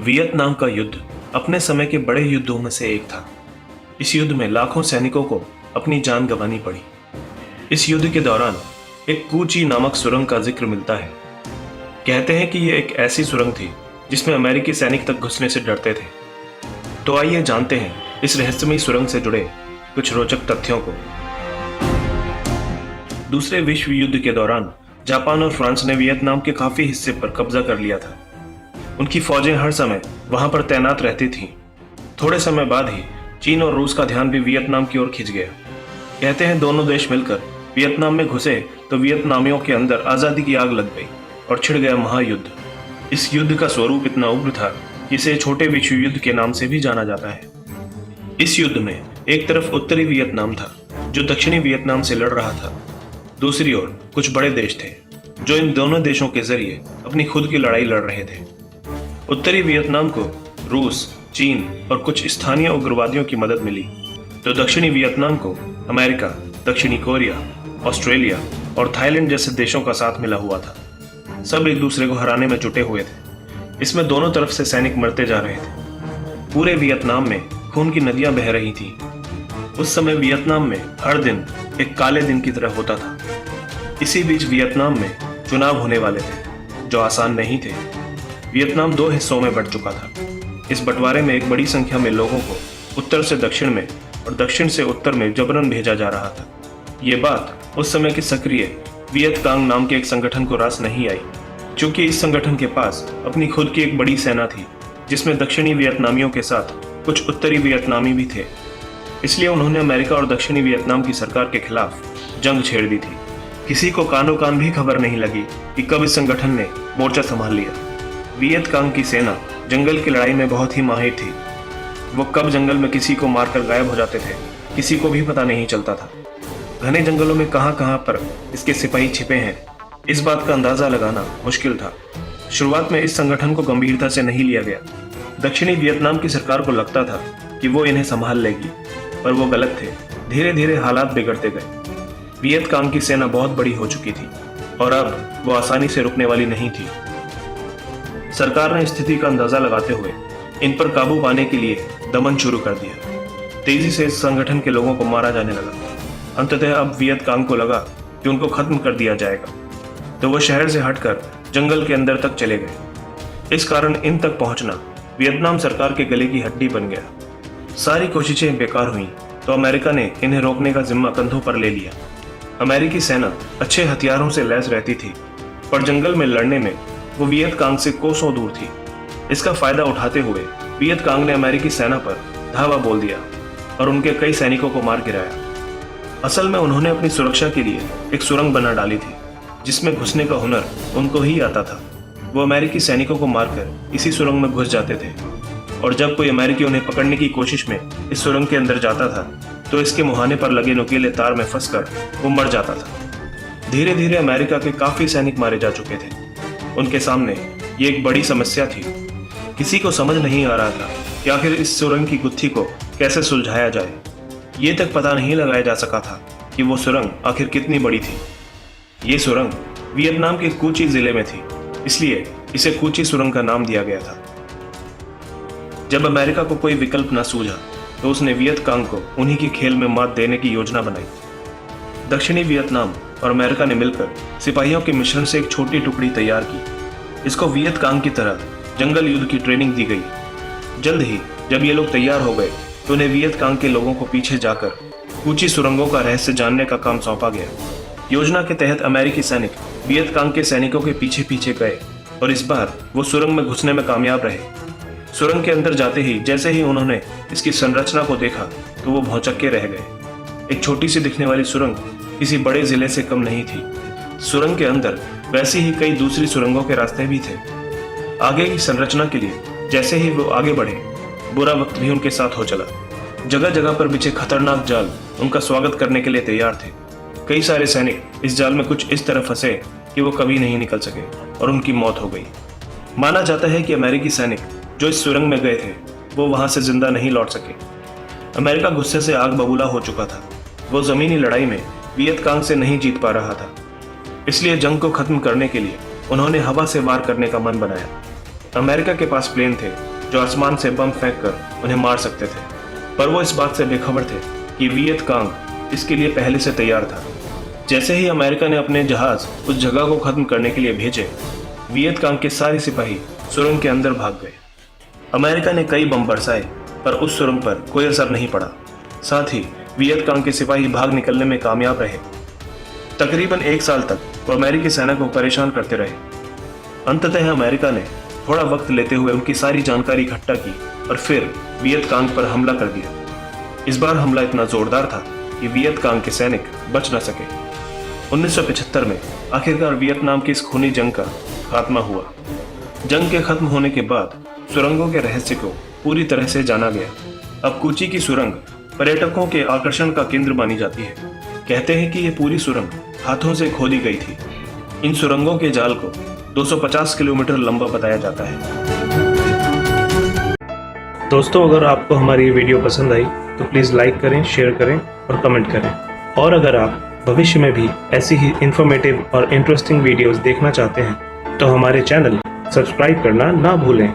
Vietnam का युद्ध अपने समय के बड़े युद्धों में से एक था। इस युद्ध में लाखों सैनिकों को अपनी जान गंवानी पड़ी। इस युद्ध के दौरान एक कू ची नामक सुरंग का जिक्र मिलता है। कहते हैं कि यह एक ऐसी सुरंग थी जिसमें अमेरिकी सैनिक तक घुसने से डरते थे। तो आइए जानते हैं इस रहस्यमयी सुरंग से जुड़े कुछ रोचक तथ्यों को। दूसरे विश्व युद्ध के दौरान जापान और फ्रांस ने वियतनाम के काफी हिस्से पर कब्जा कर लिया था। उनकी फौजें हर समय वहां पर तैनात रहती थीं। थोड़े समय बाद ही चीन और रूस का ध्यान भी वियतनाम की ओर खिंच गया। कहते हैं दोनों देश मिलकर वियतनाम में घुसे तो वियतनामियों के अंदर आजादी की आग लग गई और छिड़ गया महायुद्ध। इस युद्ध का स्वरूप इतना उग्र था कि इसे छोटे विश्व युद्ध के नाम से भी जाना जाता है। इस युद्ध में एक तरफ उत्तरी वियतनाम था जो दक्षिणी वियतनाम से लड़ रहा था। दूसरी ओर कुछ बड़े देश थे जो इन दोनों देशों के जरिए अपनी खुद की लड़ाई लड़ रहे थे। उत्तरी वियतनाम को रूस, चीन और कुछ स्थानीय उग्रवादियों की मदद मिली, तो दक्षिणी वियतनाम को अमेरिका, दक्षिणी कोरिया, ऑस्ट्रेलिया और थाईलैंड जैसे देशों का साथ मिला हुआ था। सब एक दूसरे को हराने में जुटे हुए थे। इसमें दोनों तरफ से सैनिक मरते जा रहे थे। पूरे वियतनाम में खून की नदियां बह रही थीं। उस समय वियतनाम में हर दिन एक काले दिन की तरह होता था। इसी बीच वियतनाम में चुनाव होने वाले थे जो आसान नहीं थे। वियतनाम दो हिस्सों में बंट चुका था। इस बंटवारे में एक बड़ी संख्या में लोगों को उत्तर से दक्षिण में और दक्षिण से उत्तर में जबरन भेजा जा रहा था। ये बात उस समय के सक्रिय वियत कांग नाम के एक संगठन को रास नहीं आई, क्योंकि इस संगठन के पास अपनी खुद की एक बड़ी सेना थी जिसमें दक्षिणी वियतनामियों के साथ कुछ उत्तरी वियतनामी भी थे। इसलिए उन्होंने अमेरिका और दक्षिणी वियतनाम की सरकार के खिलाफ जंग छेड़ दी थी। किसी को कानो कान भी खबर नहीं लगी कि कब इस संगठन ने मोर्चा संभाल लिया। वियत कांग की सेना जंगल की लड़ाई में बहुत ही माहिर थी। वो कब जंगल में किसी को मारकर गायब हो जाते थे किसी को भी पता नहीं चलता था। घने जंगलों में कहां पर इसके सिपाही छिपे हैं, इस बात का अंदाजा लगाना मुश्किल था। शुरुआत में इस संगठन को गंभीरता से नहीं लिया गया। दक्षिणी वियतनाम की सरकार को लगता था कि वो इन्हें संभाल लेगी, पर वो गलत थे। धीरे धीरे हालात बिगड़ते गए। वियत कांग की सेना बहुत बड़ी हो चुकी थी और अब वो आसानी से रुकने वाली नहीं थी। सरकार ने स्थिति का अंदाजा लगाते हुए इन पर काबू पाने के लिए दमन शुरू कर दिया। तेजी से इस संगठन के लोगों को मारा जाने लगा। अंततः अब वियत कांग को लगा कि उनको खत्म कर दिया जाएगा, तो वो शहर से हटकर जंगल के अंदर तक चले गए। इस कारण इन तक पहुंचना वियतनाम सरकार के गले की हड्डी बन गया। सारी कोशिशें बेकार हुई तो अमेरिका ने इन्हें रोकने का जिम्मा कंधों पर ले लिया। अमेरिकी सेना अच्छे हथियारों से लैस रहती थी, पर जंगल में लड़ने में वो वियत कांग से कोसों दूर थी। इसका फायदा उठाते हुए वियत कांग ने अमेरिकी सेना पर धावा बोल दिया और उनके कई सैनिकों को मार गिराया। असल में उन्होंने अपनी सुरक्षा के लिए एक सुरंग बना डाली थी जिसमें घुसने का हुनर उनको ही आता था। वो अमेरिकी सैनिकों को मारकर इसी सुरंग में घुस जाते थे और जब कोई अमेरिकी उन्हें पकड़ने की कोशिश में इस सुरंग के अंदर जाता था तो इसके मुहाने पर लगे नुकीले तार में फंसकर वो मर जाता था। धीरे धीरे अमेरिका के काफी सैनिक मारे जा चुके थे। उनके सामने ये एक बड़ी समस्या थी। किसी को समझ नहीं आ रहा था कि आखिर इस सुरंग की गुत्थी को कैसे सुलझाया जाए। ये तक पता नहीं लगाया जा सका था कि वो सुरंग आखिर कितनी बड़ी थी। ये सुरंग वियतनाम के कू ची जिले में थी, इसलिए इसे कू ची सुरंग का नाम दिया गया था। जब अमेरिका को कोई विकल्प न सूझा तो उसने वियत कांग को उन्हीं के खेल में मात देने की योजना बनाई। दक्षिणी वियतनाम और अमेरिका ने मिलकर सिपाहियों के मिश्रण से एक छोटी टुकड़ी तैयार की। इसको वियत कांग की तरह जंगल युद्ध की ट्रेनिंग दी गई। जल्द ही जब ये लोग तैयार हो गए तो उन्हें वियत कांग के लोगों को पीछे जाकर कू ची सुरंगों का रहस्य जानने का काम सौंपा गया। योजना के तहत अमेरिकी सैनिक वियत कांग के सैनिकों के पीछे पीछे गए और इस बार वो सुरंग में घुसने में कामयाब रहे। सुरंग के अंदर जाते ही जैसे ही उन्होंने इसकी संरचना को देखा तो वो भौचक्के रह गए। एक छोटी सी दिखने वाली सुरंग किसी बड़े जिले से कम नहीं थी। सुरंग के अंदर वैसी ही कई दूसरी सुरंगों के रास्ते भी थे। आगे की संरचना के लिए जैसे ही वो आगे बढ़े बुरा वक्त भी उनके साथ हो चला। जगह जगह पर बिछे खतरनाक जाल उनका स्वागत करने के लिए तैयार थे। कई सारे सैनिक इस जाल में कुछ इस तरह फंसे कि वो कभी नहीं निकल सके और उनकी मौत हो गई। माना जाता है कि अमेरिकी सैनिक जो इस सुरंग में गए थे वो वहां से जिंदा नहीं लौट सके। अमेरिका गुस्से से आग बबूला हो चुका था। वो जमीनी लड़ाई में वियत कांग से नहीं जीत पा रहा था, इसलिए जंग को खत्म करने के लिए उन्होंने हवा से वार करने का मन बनाया। अमेरिका के पास प्लेन थे जो आसमान से बम फेंककर उन्हें मार सकते थे, पर वो इस बात से बेखबर थे कि वियत कांग इसके लिए पहले से तैयार था। जैसे ही अमेरिका ने अपने जहाज उस जगह को खत्म करने के लिए भेजे, वियत कांग के सारे सिपाही सुरंग के अंदर भाग गए। अमेरिका ने कई बम बरसाए, पर उस सुरंग पर कोई असर नहीं पड़ा। साथ ही वियत कांग के सिपाही भाग निकलने में कामयाब रहे। तकरीबन 1 साल तक वो अमेरिकी सेना को परेशान करते रहे। अंततः अमेरिका ने थोड़ा वक्त लेते हुए उनकी सारी जानकारी इकट्ठा की और फिर वियत कांग पर हमला कर दिया। इस बार हमला इतना जोरदार था कि वियत कांग के सैनिक बच न सके। 1975 में आखिरकार वियतनाम की इस खूनी जंग का खात्मा हुआ। जंग के खत्म होने के बाद सुरंगों के रहस्य को पूरी तरह से जाना गया। अब कूची की सुरंग पर्यटकों के आकर्षण का केंद्र मानी जाती है। कहते हैं कि ये पूरी सुरंग हाथों से खोदी गई थी। इन सुरंगों के जाल को 250 किलोमीटर लंबा बताया जाता है। दोस्तों, अगर आपको हमारी ये वीडियो पसंद आई तो प्लीज़ लाइक करें, शेयर करें और कमेंट करें। और अगर आप भविष्य में भी ऐसी ही इंफॉर्मेटिव और इंटरेस्टिंग वीडियोस देखना चाहते हैं तो हमारे चैनल सब्सक्राइब करना ना भूलें।